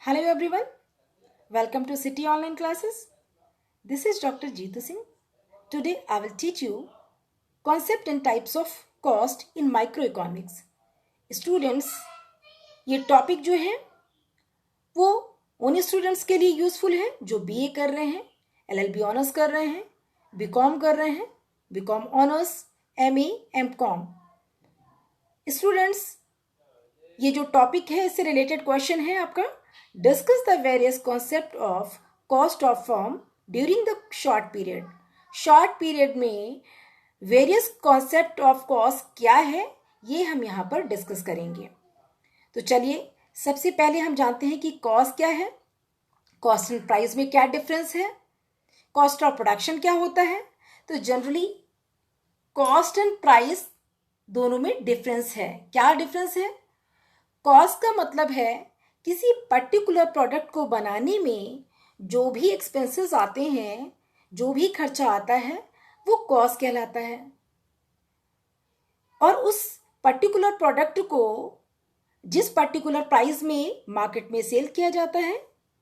Hello everyone, welcome to City Online Classes. This is Dr. Jeetu Singh. Today I will teach you concept and types of cost in microeconomics. Students, ये topic जो है वो उन students के लिए useful है जो BA कर रहे हैं, एलएलबी ऑनर्स कर रहे हैं, बीकॉम कर रहे हैं, B Com honours, MA, M Com. Students, ये जो टॉपिक है इससे रिलेटेड क्वेश्चन है आपका. Discuss the various concept of cost of firm during the short period. Short period में वेरियस कॉन्सेप्ट ऑफ कॉस्ट क्या है ये हम यहाँ पर डिस्कस करेंगे. तो चलिए सबसे पहले हम जानते हैं कि कॉस्ट क्या है, कॉस्ट एंड प्राइस में क्या डिफरेंस है, कॉस्ट ऑफ प्रोडक्शन क्या होता है. तो जनरली कॉस्ट एंड प्राइस दोनों में डिफरेंस है. क्या डिफरेंस है? कॉस्ट का मतलब है किसी पर्टिकुलर प्रोडक्ट को बनाने में जो भी एक्सपेंसेस आते हैं, जो भी खर्चा आता है वो कॉस्ट कहलाता है. और उस पर्टिकुलर प्रोडक्ट को जिस पर्टिकुलर प्राइस में मार्केट में सेल किया जाता है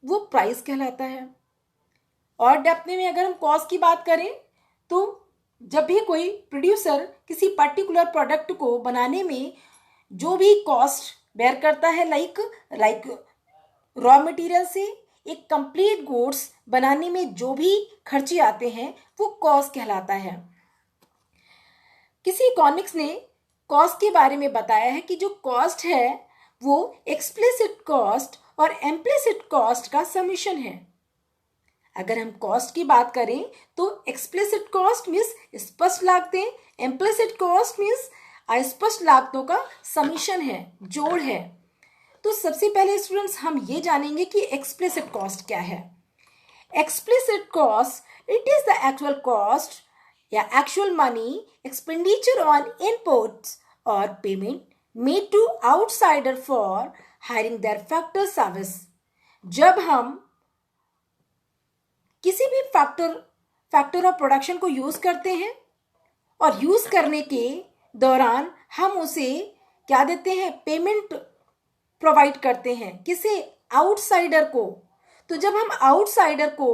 वो प्राइस कहलाता है. और डेप्थ में अगर हम कॉस्ट की बात करें तो जब भी कोई प्रोड्यूसर किसी पर्टिकुलर प्रोडक्ट को बनाने में जो भी कॉस्ट बेयर करता है, लाइक रॉ मटेरियल से एक कंप्लीट गुड्स बनाने में जो भी खर्चे आते हैं वो कॉस्ट कहलाता है. किसी इकोनॉमिक्स ने कॉस्ट के बारे में बताया है कि जो कॉस्ट है वो एक्सप्लिसिट कॉस्ट और इम्प्लिसिट कॉस्ट का समेशन है. अगर हम कॉस्ट की बात करें तो एक्सप्लिसिट कॉस्ट मीन्स स्पष्ट लागतें, इम्प्लिसिट कॉस्ट मीन्स अस्पष्ट लागतों का समेशन है, जोड़ है. तो सबसे पहले स्टूडेंट्स हम ये जानेंगे कि एक्सप्लिसिट कॉस्ट क्या है. Explicit cost it is the actual cost या actual money expenditure on inputs और payment made to outsider for hiring their factor service. जब हम किसी भी फैक्टर ऑफ प्रोडक्शन को यूज करते हैं और यूज करने के दौरान हम उसे क्या देते हैं, पेमेंट प्रोवाइड करते हैं. किसे? आउटसाइडर को. तो जब हम आउटसाइडर को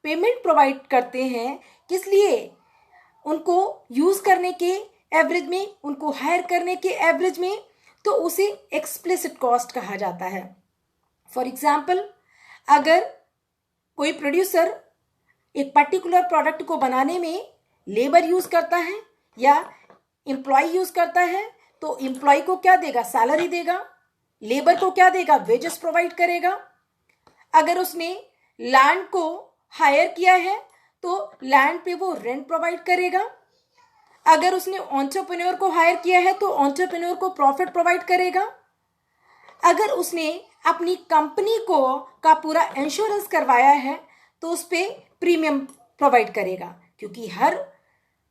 पेमेंट प्रोवाइड करते हैं किस लिए? उनको यूज करने के एवरेज में, उनको हायर करने के एवरेज में, तो उसे एक्सप्लिसिट कॉस्ट कहा जाता है. फॉर एग्जाम्पल, अगर कोई प्रोड्यूसर एक पर्टिकुलर प्रोडक्ट को बनाने में लेबर यूज करता है या एम्प्लॉय यूज करता है तो एम्प्लॉय को क्या देगा? सैलरी देगा. लेबर को क्या देगा? वेजेस प्रोवाइड करेगा. अगर उसने लैंड को हायर किया है तो लैंड पे वो रेंट प्रोवाइड करेगा. अगर उसने एंटरप्रेन्योर को हायर किया है तो एंटरप्रेन्योर को प्रॉफिट प्रोवाइड करेगा. अगर उसने अपनी कंपनी को का पूरा इंश्योरेंस करवाया है तो उस पर प्रीमियम प्रोवाइड करेगा, क्योंकि हर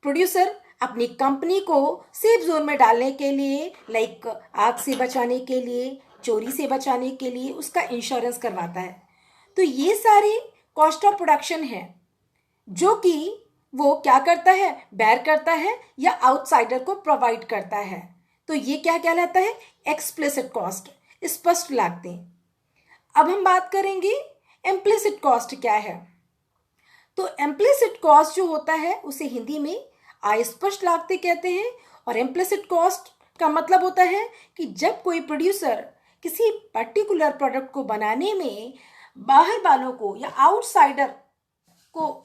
प्रोड्यूसर अपनी कंपनी को सेफ जोन में डालने के लिए, लाइक आग से बचाने के लिए, चोरी से बचाने के लिए उसका इंश्योरेंस करवाता है. तो ये सारे कॉस्ट ऑफ प्रोडक्शन है जो कि वो क्या करता है, बेयर करता है या आउटसाइडर को प्रोवाइड करता है. तो ये क्या कहलाता है? एक्सप्लिसिट कॉस्ट, स्पष्ट लागतें. अब हम बात करेंगे इम्प्लिसिट कॉस्ट क्या है. तो इम्प्लिसिट कॉस्ट जो होता है उसे हिंदी में अस्पष्ट लागतें कहते हैं. और इम्प्लिसिट कॉस्ट का मतलब होता है कि जब कोई प्रोड्यूसर किसी पर्टिकुलर प्रोडक्ट को बनाने में बाहर वालों को या आउटसाइडर को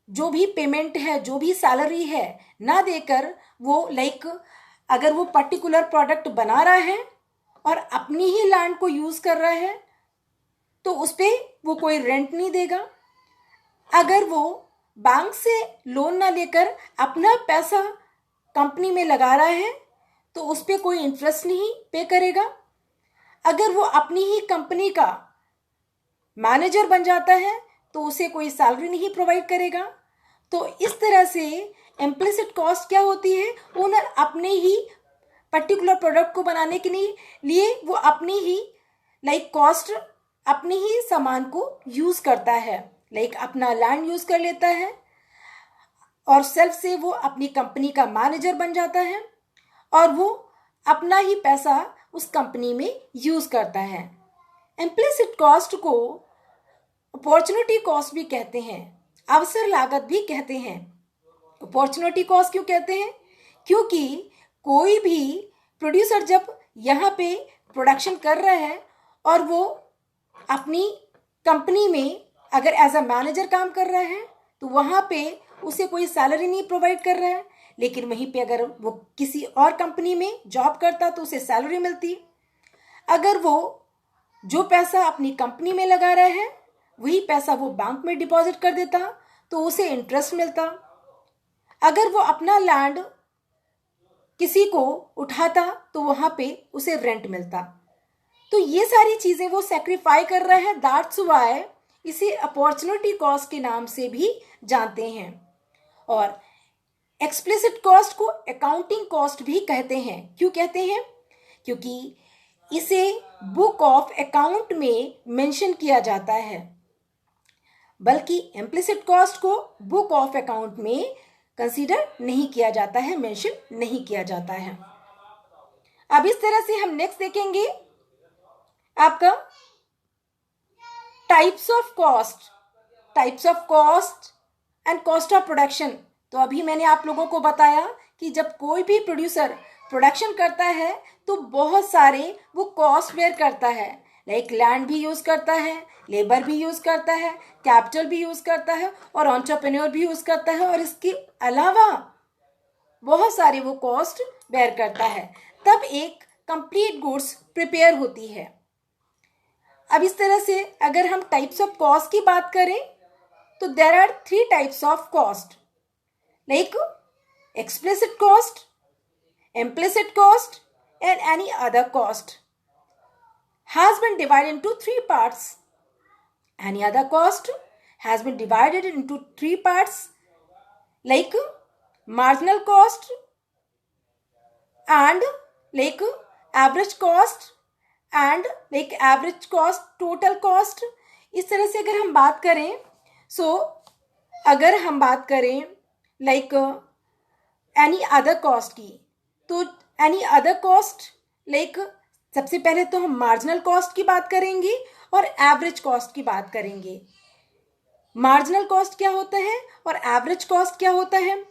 जो भी पेमेंट है, जो भी सैलरी है ना देकर, वो अगर वो पर्टिकुलर प्रोडक्ट बना रहा है और अपनी ही लैंड को यूज कर रहा है तो उस पर वो कोई रेंट नहीं देगा. अगर वो बैंक से लोन ना लेकर अपना पैसा कंपनी में लगा रहा है तो उस पर कोई इंटरेस्ट नहीं पे करेगा. अगर वो अपनी ही कंपनी का मैनेजर बन जाता है तो उसे कोई सैलरी नहीं प्रोवाइड करेगा. तो इस तरह से इम्प्लिसिट कॉस्ट क्या होती है? ओनर अपने ही पर्टिकुलर प्रोडक्ट को बनाने के लिए वो अपनी ही कॉस्ट, अपने ही सामान को यूज करता है, अपना लैंड यूज कर लेता है और सेल्फ से वो अपनी कंपनी का मैनेजर बन जाता है और वो अपना ही पैसा उस कंपनी में यूज करता है. इम्प्लिसिट कॉस्ट को अपॉर्चुनिटी कॉस्ट भी कहते हैं, अवसर लागत भी कहते हैं। अपॉर्चुनिटी कॉस्ट क्यों कहते हैं? क्योंकि कोई भी प्रोड्यूसर जब यहाँ पे प्रोडक्शन कर रहा है और वो अपनी कंपनी में अगर एज अ मैनेजर काम कर रहा है तो वहाँ पे उसे कोई सैलरी नहीं प्रोवाइड कर रहा है, लेकिन वहीं पे अगर वो किसी और कंपनी में जॉब करता तो उसे सैलरी मिलती। अगर वो जो पैसा अपनी कंपनी में लगा रहा है वही पैसा वो बैंक में डिपॉजिट कर देता तो उसे इंटरेस्ट मिलता। अगर वो अपना लैंड किसी को उठाता तो वहाँ पे उसे रेंट मिलता। तो ये सारी चीज़ें वो सेक्रीफाई कर रहा है, दैट्स व्हाई इसे अपॉर्चुनिटी कॉस्ट के नाम से भी जानते हैं। और एक्सप्लिसिट कॉस्ट को अकाउंटिंग कॉस्ट भी कहते हैं। क्यों कहते हैं? क्योंकि इसे बुक ऑफ अकाउंट में मेंशन किया जाता है, बल्कि इम्प्लिसिट कॉस्ट को बुक ऑफ अकाउंट में कंसीडर नहीं किया जाता है, मेंशन नहीं किया जाता है। अब इस तरह से हम नेक्स्ट देखेंगे आपका types of cost and cost of production. तो अभी मैंने आप लोगों को बताया कि जब कोई भी प्रोड्यूसर प्रोडक्शन करता है तो बहुत सारे वो कॉस्ट बेयर करता है, लाइक लैंड भी यूज करता है, लेबर भी यूज करता है, कैपिटल भी यूज करता है और एंटरप्रेन्योर भी यूज करता है, और इसके अलावा बहुत सारे वो कॉस्ट बेयर करता है, तब एक कंप्लीट गुड्स प्रिपेयर होती है। अब इस तरह से अगर हम टाइप्स ऑफ कॉस्ट की बात करें तो there are 3 types of cost, like explicit cost, implicit cost and any other cost has been divided into 3 parts. Any other cost has been divided into 3 parts, like marginal cost and like average cost and like average cost, total cost. इस तरह से अगर हम बात करें अगर हम बात करें like any other cost की, तो एनी अदर कॉस्ट लाइक सबसे पहले तो हम मार्जिनल कॉस्ट की बात करेंगे और एवरेज कॉस्ट की बात करेंगे। मार्जिनल कॉस्ट क्या होता है और एवरेज कॉस्ट क्या होता है?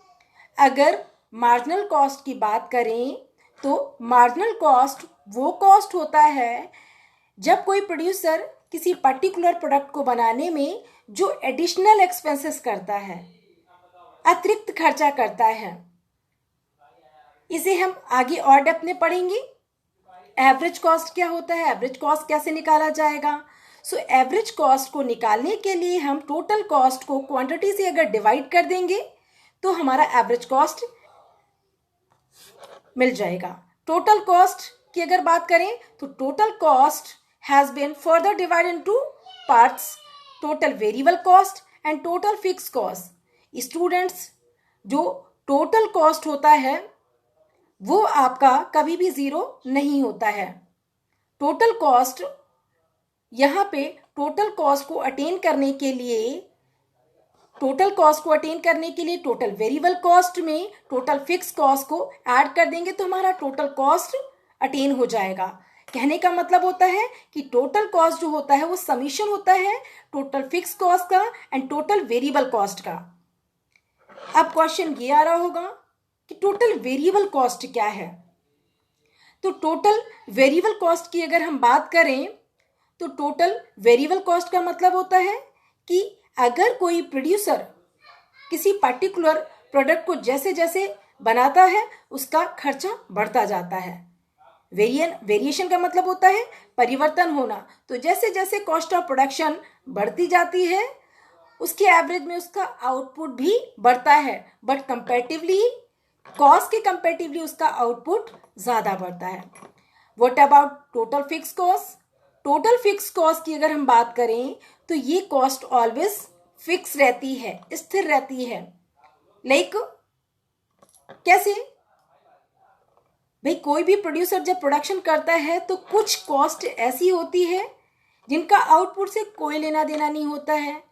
अगर मार्जिनल कॉस्ट की बात करें तो मार्जिनल कॉस्ट वो कॉस्ट होता है जब कोई प्रोड्यूसर किसी पर्टिकुलर प्रोडक्ट को बनाने में जो एडिशनल एक्सपेंसेस करता है, अतिरिक्त खर्चा करता है, इसे हम आगे और डेप्थ में पढ़ेंगे। एवरेज कॉस्ट क्या होता है, एवरेज कॉस्ट कैसे निकाला जाएगा? एवरेज कॉस्ट को निकालने के लिए हम टोटल कॉस्ट को क्वांटिटी से अगर डिवाइड कर देंगे तो हमारा एवरेज कॉस्ट मिल जाएगा। टोटल कॉस्ट की अगर बात करें तो total cost has been further divided into parts, total variable cost and total fix cost. Students, जो टोटल कॉस्ट होता है वो आपका कभी भी 0 नहीं होता है। टोटल कॉस्ट, यहाँ पे टोटल कॉस्ट को अटेन करने के लिए टोटल वेरिएबल कॉस्ट में टोटल फिक्स कॉस्ट को ऐड कर देंगे तो हमारा टोटल कॉस्ट अटेन हो जाएगा। कहने का मतलब होता है कि टोटल कॉस्ट जो होता है वो समीशन होता है टोटल फिक्स कॉस्ट का एंड टोटल वेरिएबल कॉस्ट का। अब क्वेश्चन ये आ रहा होगा कि टोटल वेरिएबल कॉस्ट क्या है? तो टोटल वेरिएबल कॉस्ट की अगर हम बात करें तो टोटल वेरिएबल कॉस्ट का मतलब होता है कि अगर कोई प्रोड्यूसर किसी पर्टिकुलर प्रोडक्ट को जैसे जैसे बनाता है उसका खर्चा बढ़ता जाता है। वेरिएशन का मतलब होता है परिवर्तन होना। तो जैसे जैसे कॉस्ट ऑफ प्रोडक्शन बढ़ती जाती है उसके एवरेज में उसका आउटपुट भी बढ़ता है, बट कंपैरेटिवली कॉस्ट के कंपैरेटिवली उसका आउटपुट ज्यादा बढ़ता है। What about total fix cost? Total fix cost की अगर हम बात करें तो ये कॉस्ट ऑलवेज फिक्स रहती है, स्थिर रहती है। लाइक कैसे? भाई कोई भी प्रोड्यूसर जब प्रोडक्शन करता है तो कुछ कॉस्ट ऐसी होती है जिनका आउटपुट से कोई लेना देना नहीं होता है,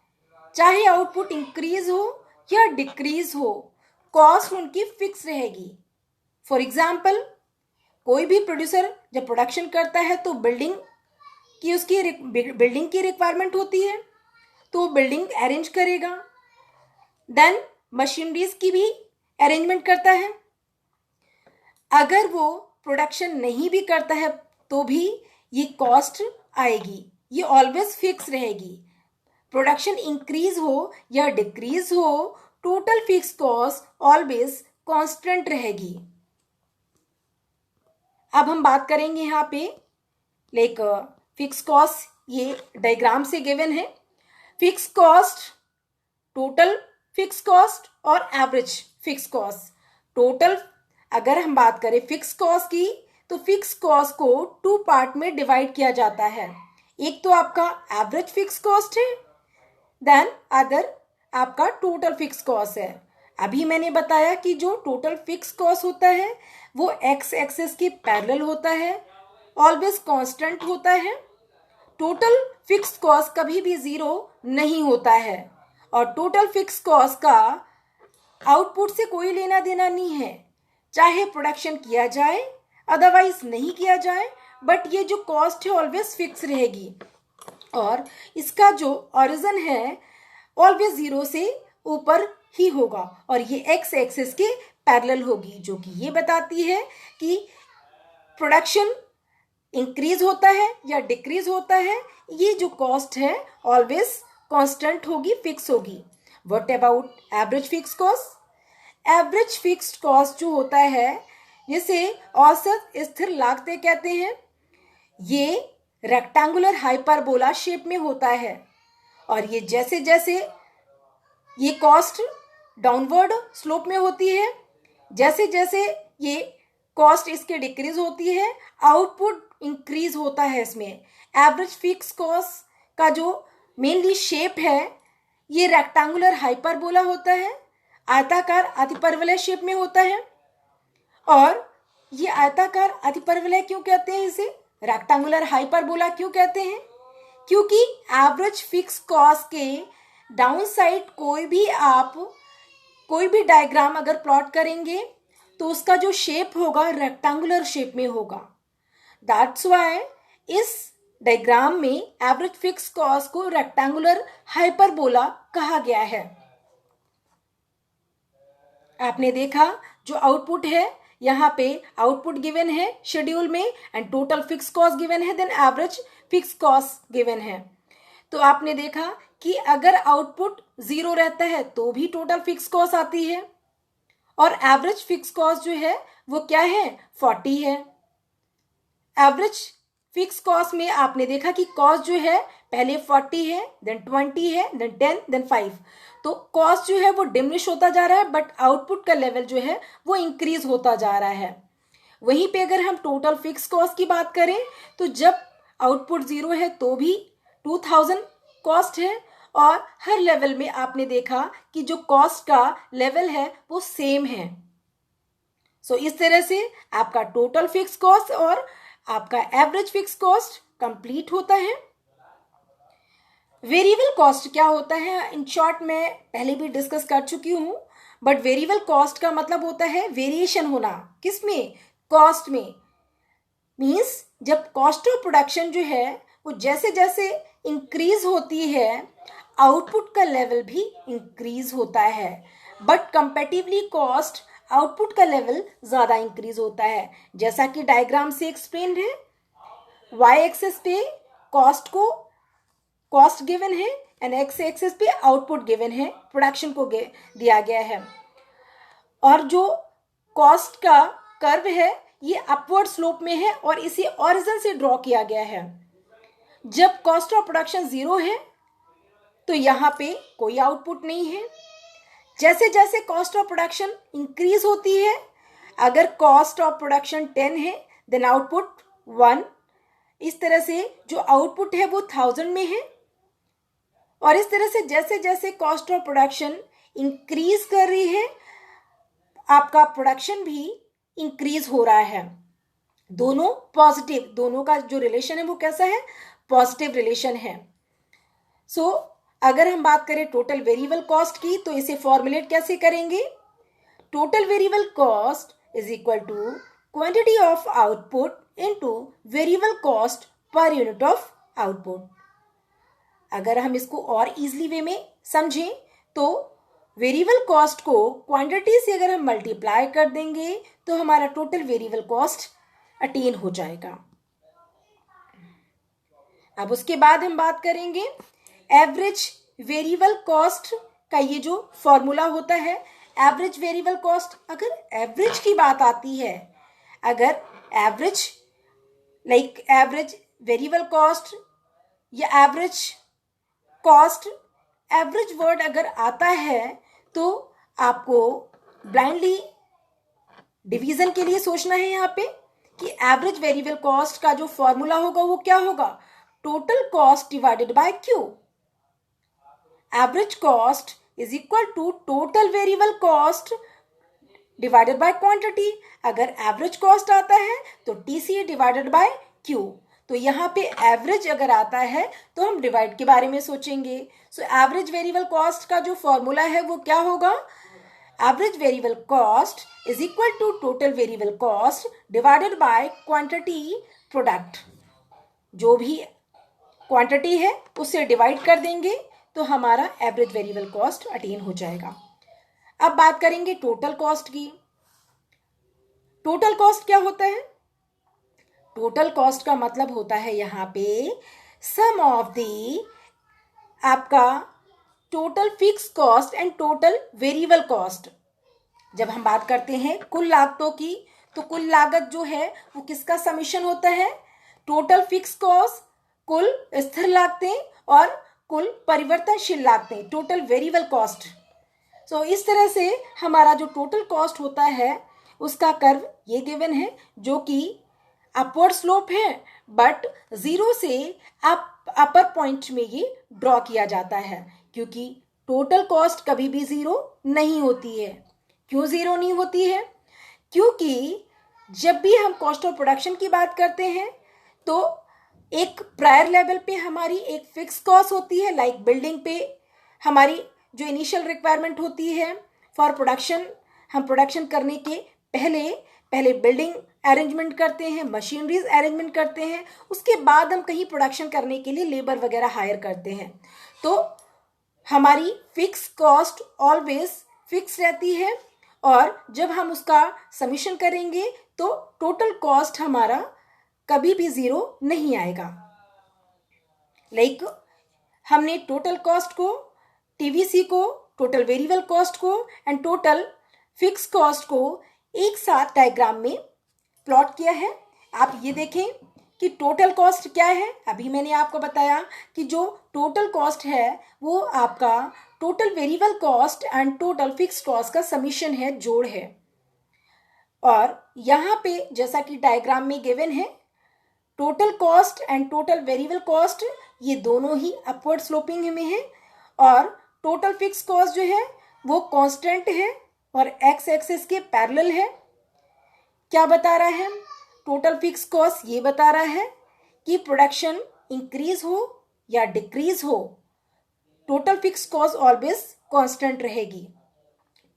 चाहे आउटपुट इंक्रीज हो या डिक्रीज हो, कॉस्ट उनकी फिक्स रहेगी। फॉर एग्जाम्पल, कोई भी प्रोड्यूसर जब प्रोडक्शन करता है तो बिल्डिंग कि उसकी बिल्डिंग की रिक्वायरमेंट होती है तो वो बिल्डिंग अरेंज करेगा। देन मशीनरीज की भी अरेंजमेंट करता है। अगर वो प्रोडक्शन नहीं भी करता है तो भी ये कॉस्ट आएगी, ये ऑलवेज फिक्स रहेगी। प्रोडक्शन इंक्रीज हो या डिक्रीज हो, total fix cost always constant रहेगी। अब हम बात करेंगे यहाँ पे लाइक फिक्स कॉस्ट, ये डायग्राम से गिवन है। Fix cost, total fix cost और एवरेज फिक्स कॉस्ट। टोटल अगर हम बात करें फिक्स कॉस्ट की तो फिक्स कॉस्ट को 2 पार्ट में डिवाइड किया जाता है। एक तो आपका एवरेज फिक्स कॉस्ट है, देन अदर आपका टोटल फिक्स कॉस्ट है। अभी मैंने बताया कि जो टोटल फिक्स कॉस्ट होता है वो एक्स एक्सिस के पैरेलल होता है, ऑलवेज कांस्टेंट होता है। टोटल फिक्स कॉस्ट कभी भी जीरो नहीं होता है और टोटल फिक्स कॉस्ट का आउटपुट से कोई लेना देना नहीं है, चाहे प्रोडक्शन किया जाए अदरवाइज नहीं किया जाए, बट ये जो कॉस्ट है ऑलवेज फिक्स रहेगी और इसका जो ओरिजिन है ऑलवेज जीरो से ऊपर ही होगा और ये एक्स एक्सिस के पैरेलल होगी, जो कि ये बताती है कि प्रोडक्शन इंक्रीज होता है या डिक्रीज होता है, ये जो कॉस्ट है ऑलवेज कांस्टेंट होगी, फिक्स होगी। What about average fix cost? Average fixed cost जो होता है जिसे औसत स्थिर लागतें कहते हैं, ये रेक्टेंगुलर हाइपरबोला शेप में होता है और ये जैसे जैसे ये कॉस्ट डाउनवर्ड स्लोप में होती है, जैसे जैसे ये कॉस्ट इसके डिक्रीज होती है आउटपुट इंक्रीज होता है इसमें। एवरेज फिक्स कॉस्ट का जो मेनली शेप है ये रेक्टेंगुलर हाइपरबोला होता है, आयताकार अतिपरवलय शेप में होता है। और ये आयताकार अतिपरवलय क्यों कहते हैं, इसे रेक्टेंगुलर हाइपरबोला क्यों कहते हैं? क्योंकि एवरेज फिक्स कॉस्ट के डाउन साइड कोई भी डायग्राम अगर प्लॉट करेंगे तो उसका जो शेप होगा रेक्टेंगुलर शेप में होगा। दैट्स व्हाई इस डायग्राम में एवरेज फिक्स कॉस्ट को रेक्टेंगुलर हाइपरबोला कहा गया है। आपने देखा जो आउटपुट है, यहाँ पे आउटपुट गिवन है शेड्यूल में and total fix cost given है, then average fix cost given है। तो आपने देखा कि अगर आउटपुट जीरो रहता है तो भी टोटल फिक्स कॉस्ट आती है और एवरेज फिक्स कॉस्ट जो है वो क्या है, 40 है। एवरेज फिक्स कॉस्ट में आपने देखा कि कॉस्ट जो है पहले 40 है, देन 20 है, देन 10, देन 5। तो कॉस्ट जो है वो डिमिनिश होता जा रहा है बट आउटपुट का लेवल जो है वो इंक्रीज होता जा रहा है। वहीं पे अगर हम टोटल फिक्स कॉस्ट की बात करें तो जब आउटपुट जीरो है तो भी 2000 कॉस्ट है और हर लेवल में आपने देखा कि जो कॉस्ट का लेवल है वो सेम है। सो इस तरह से आपका टोटल फिक्स कॉस्ट और आपका एवरेज फिक्स कॉस्ट कंप्लीट होता है। वेरिएबल कॉस्ट क्या होता है, इन शॉर्ट मैं पहले भी डिस्कस कर चुकी हूं, बट वेरिएबल कॉस्ट का मतलब होता है वेरिएशन होना। किसमें? कॉस्ट में। मीन्स जब कॉस्ट ऑफ प्रोडक्शन जो है वो जैसे जैसे इंक्रीज होती है आउटपुट का लेवल भी इंक्रीज होता है, बट कंपैरेटिवली कॉस्ट आउटपुट का लेवल ज्यादा इंक्रीज होता है। जैसा कि डायग्राम से एक्सप्लेन्ड है, वाई एक्सिस पे कॉस्ट गिवन है एंड एक्स एक्सिस पे आउटपुट गिवन है, प्रोडक्शन को दिया गया है। और जो कॉस्ट का कर्व है ये अपवर्ड स्लोप में है और इसे ओरिजिन से ड्रॉ किया गया है। जब कॉस्ट ऑफ प्रोडक्शन जीरो है तो यहाँ पे कोई आउटपुट नहीं है। जैसे जैसे कॉस्ट ऑफ प्रोडक्शन इंक्रीज होती है, अगर कॉस्ट ऑफ प्रोडक्शन 10 है देन आउटपुट 1। इस तरह से जो आउटपुट है वो 1000 में है और इस तरह से जैसे जैसे कॉस्ट ऑफ प्रोडक्शन इंक्रीज कर रही है आपका प्रोडक्शन भी इंक्रीज हो रहा है। दोनों पॉजिटिव, दोनों का जो रिलेशन है वो कैसा है, पॉजिटिव रिलेशन है। सो अगर हम बात करें टोटल वेरिएबल कॉस्ट की तो इसे फॉर्मुलेट कैसे करेंगे? Total variable cost is equal to quantity of output into variable cost per unit of output. अगर हम इसको और इजीली वे में समझें तो वेरिएबल कॉस्ट को क्वांटिटी से अगर हम मल्टीप्लाई कर देंगे तो हमारा टोटल वेरिएबल कॉस्ट अटेन हो जाएगा। अब उसके बाद हम बात करेंगे एवरेज वेरिएबल कॉस्ट का। ये जो फॉर्मूला होता है एवरेज वेरिएबल कॉस्ट, अगर एवरेज की बात आती है, अगर एवरेज एवरेज वेरिएबल कॉस्ट या एवरेज कॉस्ट, एवरेज वर्ड अगर आता है तो आपको ब्लाइंडली डिवीजन के लिए सोचना है यहाँ पे कि एवरेज वेरिएबल कॉस्ट का जो फॉर्मूला होगा वो क्या होगा, total cost divided by Q. Average cost is equal to total variable cost divided by quantity. अगर एवरेज कॉस्ट आता है तो टीसी डिवाइडेड बाय क्यू। तो यहाँ पे एवरेज अगर आता है तो हम डिवाइड के बारे में सोचेंगे। सो एवरेज वेरिएबल कॉस्ट का जो फॉर्मूला है वो क्या होगा, average variable cost is equal to total variable cost divided by quantity product. जो भी क्वांटिटी है उससे डिवाइड कर देंगे तो हमारा एवरेज वेरिएबल कॉस्ट अटेन हो जाएगा। अब बात करेंगे टोटल कॉस्ट की। टोटल कॉस्ट क्या होता है? टोटल कॉस्ट का मतलब होता है यहाँ पे सम ऑफ दी आपका total fix cost and total variable cost. जब हम बात करते हैं कुल लागतों की तो कुल लागत जो है वो किसका समीशन होता है, टोटल फिक्स कॉस्ट, कुल स्थिर लागतें और कुल परिवर्तनशील लागतें, टोटल वेरिएबल कॉस्ट। सो इस तरह से हमारा जो टोटल कॉस्ट होता है उसका कर्व ये गिवन है जो कि अपवर्ड स्लोप है, बट जीरो से अपर पॉइंट में ये ड्रॉ किया जाता है क्योंकि टोटल कॉस्ट कभी भी जीरो नहीं होती है। क्यों जीरो नहीं होती है? क्योंकि जब भी हम कॉस्ट ऑफ प्रोडक्शन की बात करते हैं तो एक प्रायर लेवल पे हमारी एक फिक्स कॉस्ट होती है, लाइक बिल्डिंग पे हमारी जो इनिशियल रिक्वायरमेंट होती है फॉर प्रोडक्शन। हम प्रोडक्शन करने के पहले बिल्डिंग अरेंजमेंट करते हैं, मशीनरीज अरेंजमेंट करते हैं, उसके बाद हम कहीं प्रोडक्शन करने के लिए लेबर वगैरह हायर करते हैं। तो हमारी फिक्स कॉस्ट ऑलवेज फिक्स रहती है और जब हम उसका समीशन करेंगे तो टोटल कॉस्ट हमारा कभी भी जीरो नहीं आएगा। लाइक हमने टोटल कॉस्ट को, टीवीसी को, टोटल वेरिएबल कॉस्ट को एंड टोटल फिक्स कॉस्ट को एक साथ डायग्राम में प्लॉट किया है। आप ये देखें कि टोटल कॉस्ट क्या है। अभी मैंने आपको बताया कि जो टोटल कॉस्ट है वो आपका total variable cost and total fix cost का समीशन है, जोड़ है। और यहाँ पे जैसा कि डायग्राम में गिवन है, total cost and total variable cost ये दोनों ही अपवर्ड स्लोपिंग में है और टोटल फिक्स कॉस्ट जो है वो कांस्टेंट है और एक्स एक्सिस के पैरेलल है। क्या बता रहा है? टोटल फिक्स कॉस्ट ये बता रहा है कि प्रोडक्शन इंक्रीज हो या डिक्रीज हो, total fix cost always constant रहेगी।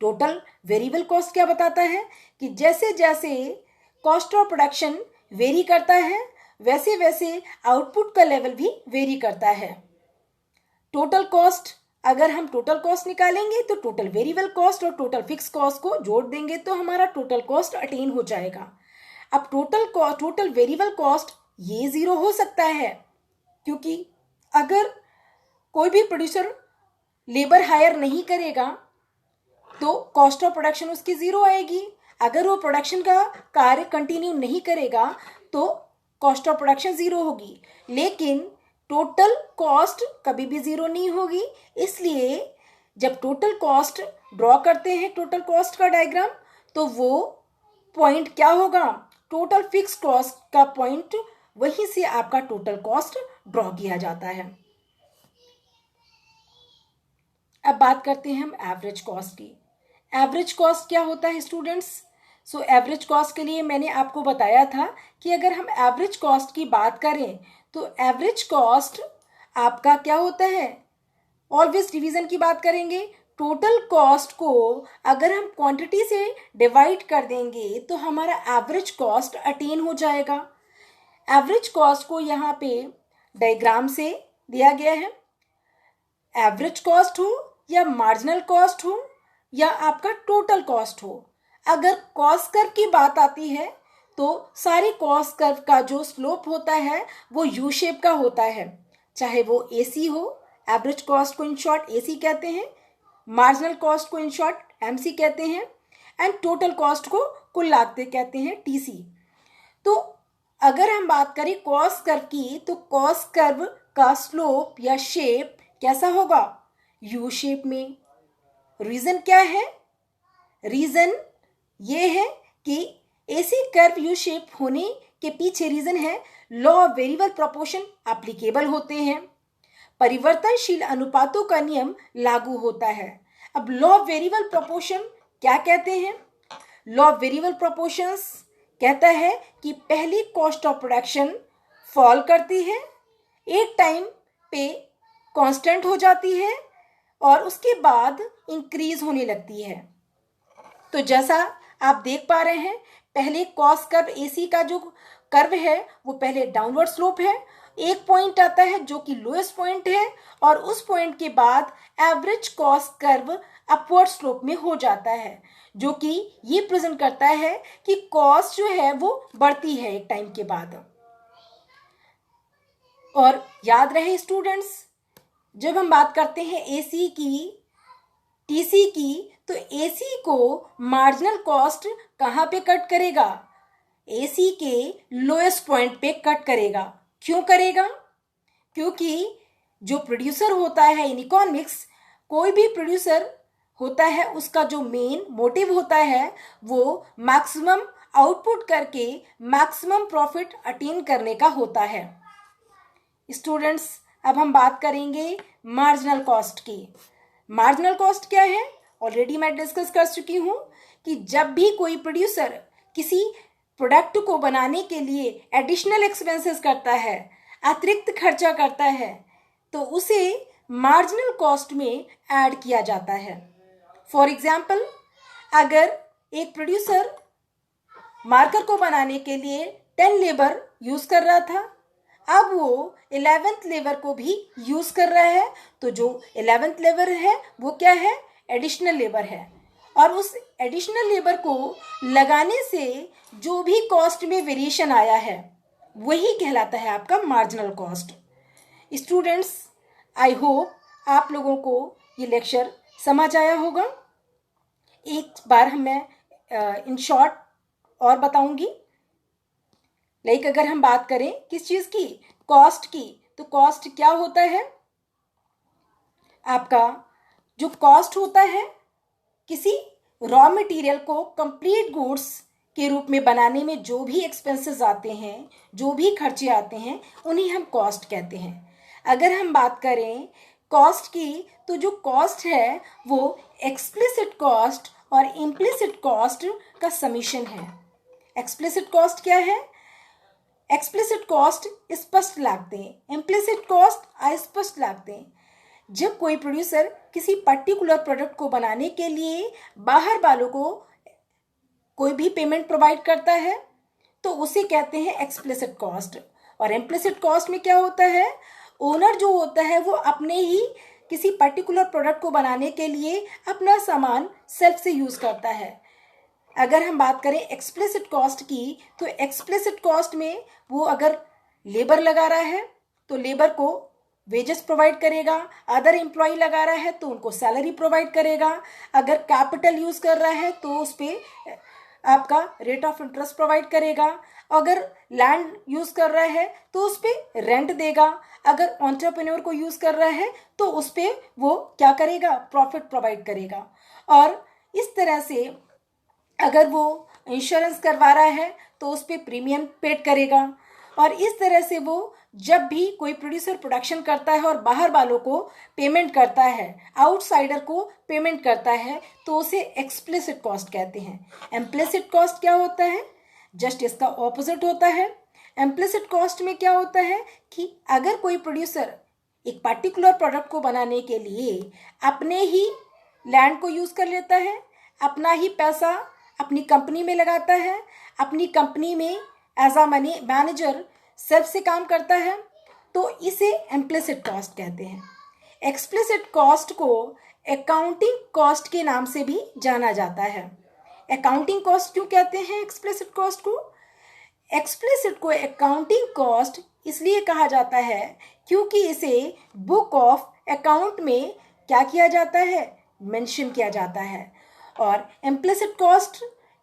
टोटल वेरिएबल कॉस्ट क्या बताता है कि जैसे जैसे कॉस्ट ऑफ प्रोडक्शन वेरी करता है वैसे वैसे आउटपुट का लेवल भी वेरी करता है। टोटल कॉस्ट, अगर हम टोटल कॉस्ट निकालेंगे तो टोटल वेरिएबल कॉस्ट और टोटल फिक्स कॉस्ट को जोड़ देंगे तो हमारा टोटल कॉस्ट अटेन हो जाएगा। अब टोटल वेरिएबल कॉस्ट ये जीरो हो सकता है क्योंकि अगर कोई भी प्रोड्यूसर लेबर हायर नहीं करेगा तो कॉस्ट ऑफ प्रोडक्शन उसकी जीरो आएगी। अगर वो प्रोडक्शन का कार्य कंटिन्यू नहीं करेगा तो कॉस्ट ऑफ प्रोडक्शन जीरो होगी, लेकिन टोटल कॉस्ट कभी भी जीरो नहीं होगी। इसलिए जब टोटल कॉस्ट ड्रॉ करते हैं, टोटल कॉस्ट का डायग्राम, तो वो पॉइंट क्या होगा, टोटल फिक्स कॉस्ट का पॉइंट, वहीं से आपका टोटल कॉस्ट ड्रॉ किया जाता है। अब बात करते हैं हम एवरेज कॉस्ट की। एवरेज कॉस्ट क्या होता है स्टूडेंट्स? सो एवरेज कॉस्ट के लिए मैंने आपको बताया था कि अगर हम एवरेज कॉस्ट की बात करें तो एवरेज कॉस्ट आपका क्या होता है, ऑलवेज डिवीजन की बात करेंगे। टोटल कॉस्ट को अगर हम क्वांटिटी से डिवाइड कर देंगे तो हमारा एवरेज कॉस्ट अटेन हो जाएगा। एवरेज कॉस्ट को यहाँ पे डायग्राम से दिया गया है। एवरेज कॉस्ट हो या मार्जिनल कॉस्ट हो या आपका टोटल कॉस्ट हो, अगर कॉस्ट कर्व की बात आती है तो सारी कॉस्ट कर्व का जो स्लोप होता है वो यू शेप का होता है, चाहे वो एसी हो, एवरेज कॉस्ट को इन शॉर्ट एसी कहते हैं, मार्जिनल कॉस्ट को इन शॉर्ट एमसी कहते हैं, एंड टोटल कॉस्ट को कुल लागतें कहते हैं, टीसी। तो अगर हम बात करें कॉस्ट कर्व की, तो कॉस्ट कर्व का स्लोप या शेप कैसा होगा? यू शेप में। रीजन क्या है? रीजन ये है कि ऐसी कर्व यू शेप होने के पीछे रीजन है law of variable proportion applicable होते हैं, परिवर्तनशील अनुपातों का नियम लागू होता है। अब लॉ ऑफ वेरिएबल प्रोपोर्शन क्या कहते हैं? लॉ ऑफ वेरिएबल प्रोपोर्शंस कहता है कि पहली कॉस्ट ऑफ प्रोडक्शन फॉल करती है, एक टाइम पे कांस्टेंट हो जाती है और उसके बाद इंक्रीज होने लगती है। तो जैसा आप देख पा रहे हैं, पहले कॉस्ट कर्व एसी का जो कर्व है वो पहले डाउनवर्ड स्लोप है, एक पॉइंट आता है जो कि लोएस्ट पॉइंट है और उस पॉइंट के बाद average cost curve upward slope में हो जाता है, जो कि ये प्रेजेंट करता है कि कॉस्ट जो है वो बढ़ती है एक टाइम के बाद। और याद रहे स्टूडेंट्स, जब हम बात करते हैं एसी की, टीसी की, तो एसी को मार्जिनल कॉस्ट कहाँ पे कट करेगा? एसी के लोएस्ट पॉइंट पे कट करेगा। क्यों करेगा? क्योंकि जो प्रोड्यूसर होता है इन इकोनॉमिक्स, कोई भी प्रोड्यूसर होता है, उसका जो मेन मोटिव होता है वो मैक्सिमम आउटपुट करके मैक्सिमम प्रॉफिट अटेन करने का होता है। स्टूडेंट्स, अब हम बात करेंगे मार्जिनल कॉस्ट की। मार्जिनल कॉस्ट क्या है? ऑलरेडी मैं डिस्कस कर चुकी हूँ कि जब भी कोई प्रोड्यूसर किसी प्रोडक्ट को बनाने के लिए एडिशनल एक्सपेंसेस करता है, अतिरिक्त खर्चा करता है, तो उसे मार्जिनल कॉस्ट में ऐड किया जाता है। फॉर एग्जाम्पल, अगर एक प्रोड्यूसर मार्कर को बनाने के लिए 10 लेबर यूज कर रहा था, अब वो 11th लेबर को भी यूज कर रहा है, तो जो 11th लेबर है वो क्या है? एडिशनल लेबर है। और उस एडिशनल लेबर को लगाने से जो भी कॉस्ट में वेरिएशन आया है वही कहलाता है आपका marginal cost. Students, I hope आप लोगों को ये लेक्चर समझ आया होगा। एक बार मैं इन शॉर्ट और बताऊंगी। लाइक अगर हम बात करें किस चीज की? कॉस्ट की, तो कॉस्ट क्या होता है? आपका जो कॉस्ट होता है किसी रॉ मटेरियल को कंप्लीट गुड्स के रूप में बनाने में जो भी एक्सपेंसेस आते हैं, जो भी खर्चे आते हैं, उन्हें हम कॉस्ट कहते हैं। अगर हम बात करें कॉस्ट की, तो जो कॉस्ट है वो एक्सप्लिसिट कॉस्ट और इम्प्लिसिट कॉस्ट का समीशन है। एक्सप्लिसिट कॉस्ट क्या है? एक्सप्लिसिट कॉस्ट स्पष्ट लागतें, इम्प्लिसिट कॉस्ट अस्पष्ट लागतें। जब कोई प्रोड्यूसर किसी पर्टिकुलर प्रोडक्ट को बनाने के लिए बाहर वालों को कोई भी पेमेंट प्रोवाइड करता है तो उसे कहते हैं एक्सप्लिसिट कॉस्ट। और इम्प्लिसिट कॉस्ट में क्या होता है? ओनर जो होता है वो अपने ही किसी पर्टिकुलर प्रोडक्ट को बनाने के लिए अपना सामान सेल्फ से यूज करता है। अगर हम बात करें एक्सप्लिसिट कॉस्ट की, तो एक्सप्लिसिट कॉस्ट में वो अगर लेबर लगा रहा है तो लेबर को वेजेस प्रोवाइड करेगा, अदर एम्प्लॉय लगा रहा है तो उनको सैलरी प्रोवाइड करेगा, अगर कैपिटल यूज कर रहा है तो उस पर आपका रेट ऑफ इंटरेस्ट प्रोवाइड करेगा, अगर लैंड यूज कर रहा है तो उस पर रेंट देगा, अगर एंटरप्रेन्योर को यूज कर रहा है तो उस पर वो क्या करेगा? प्रॉफिट प्रोवाइड करेगा। और इस तरह से अगर वो इंश्योरेंस करवा रहा है तो उस पर प्रीमियम पेड करेगा। और इस तरह से वो जब भी कोई प्रोड्यूसर प्रोडक्शन करता है और बाहर वालों को पेमेंट करता है, आउटसाइडर को पेमेंट करता है, तो उसे एक्सप्लिसिट कॉस्ट कहते हैं। इम्प्लिसिट कॉस्ट क्या होता है? जस्ट इसका ऑपोजिट होता है। इम्प्लिसिट कॉस्ट में क्या होता है कि अगर कोई प्रोड्यूसर एक पर्टिकुलर प्रोडक्ट को बनाने के लिए अपने ही लैंड को यूज कर लेता है, अपना ही पैसा अपनी कंपनी में लगाता है, अपनी कंपनी में as a money manager self से काम करता है, तो इसे इम्प्लिसिट कॉस्ट कहते हैं। एक्सप्लिसिट कॉस्ट को अकाउंटिंग कॉस्ट के नाम से भी जाना जाता है। अकाउंटिंग कॉस्ट क्यों कहते हैं एक्सप्लिसिट कॉस्ट को? एक्सप्लिसिट को अकाउंटिंग कॉस्ट इसलिए कहा जाता है क्योंकि इसे बुक ऑफ अकाउंट में क्या किया जाता है, मेंशन किया जाता है। और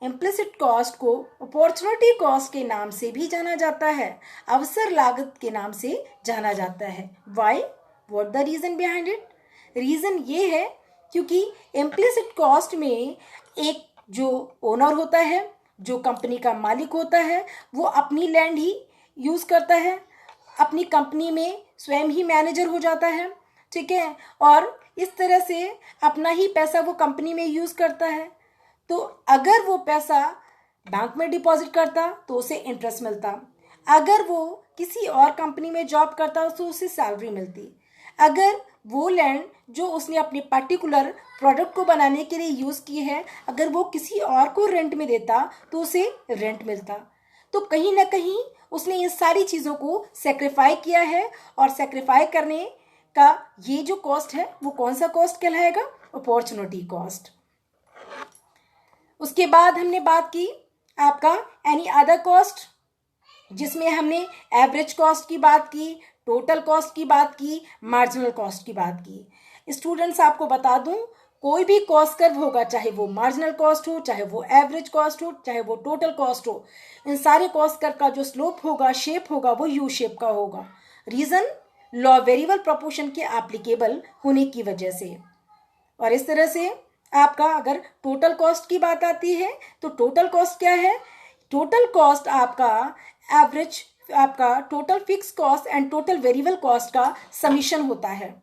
इम्प्लिसिट कॉस्ट को अपॉर्चुनिटी कॉस्ट के नाम से भी जाना जाता है, अवसर लागत के नाम से जाना जाता है। Why? What the reason behind it? Reason ये है क्योंकि इम्प्लिसिट कॉस्ट में एक जो ओनर होता है, जो कंपनी का मालिक होता है, वो अपनी लैंड ही यूज करता है, अपनी कंपनी में स्वयं ही मैनेजर हो जाता है, ठीक है, और इस तरह से अपना ही पैसा वो कंपनी में यूज करता है। तो अगर वो पैसा बैंक में डिपॉजिट करता तो उसे इंटरेस्ट मिलता, अगर वो किसी और कंपनी में जॉब करता तो उसे सैलरी मिलती, अगर वो लैंड जो उसने अपने पर्टिकुलर प्रोडक्ट को बनाने के लिए यूज़ की है अगर वो किसी और को रेंट में देता तो उसे रेंट मिलता। तो कहीं ना कहीं उसने इन सारी चीज़ों को सेक्रीफाई किया है, और सेक्रीफाई करने का ये जो कॉस्ट है वो कौन सा कॉस्ट कहलाएगा? Opportunity cost. उसके बाद हमने बात की आपका एनी अदर कॉस्ट, जिसमें हमने एवरेज कॉस्ट की बात की, टोटल कॉस्ट की बात की, मार्जिनल कॉस्ट की बात की। स्टूडेंट्स आपको बता दूं, कोई भी कॉस्ट कर्व होगा, चाहे वो मार्जिनल कॉस्ट हो, चाहे वो एवरेज कॉस्ट हो, चाहे वो टोटल कॉस्ट हो, इन सारे कॉस्ट कर्व का जो स्लोप होगा, शेप होगा, वो यू शेप का होगा। रीजन लॉ वेरिएबल प्रोपोर्शन के एप्लीकेबल होने की वजह से। और इस तरह से आपका अगर टोटल कॉस्ट की बात आती है तो टोटल कॉस्ट क्या है? टोटल कॉस्ट आपका एवरेज, आपका total fix cost and total variable cost का समीशन होता है।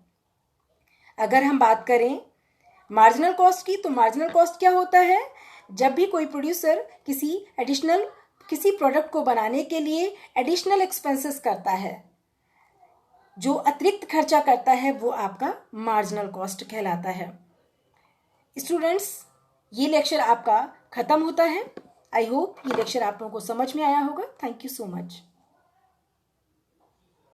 अगर हम बात करें मार्जिनल कॉस्ट की, तो मार्जिनल कॉस्ट क्या होता है? जब भी कोई प्रोड्यूसर किसी प्रोडक्ट को बनाने के लिए एडिशनल एक्सपेंसेस करता है, जो अतिरिक्त खर्चा करता है, वो आपका मार्जिनल कॉस्ट कहलाता है। स्टूडेंट्स, ये लेक्चर आपका खत्म होता है। आई होप ये लेक्चर आप लोगों को समझ में आया होगा। Thank you so much.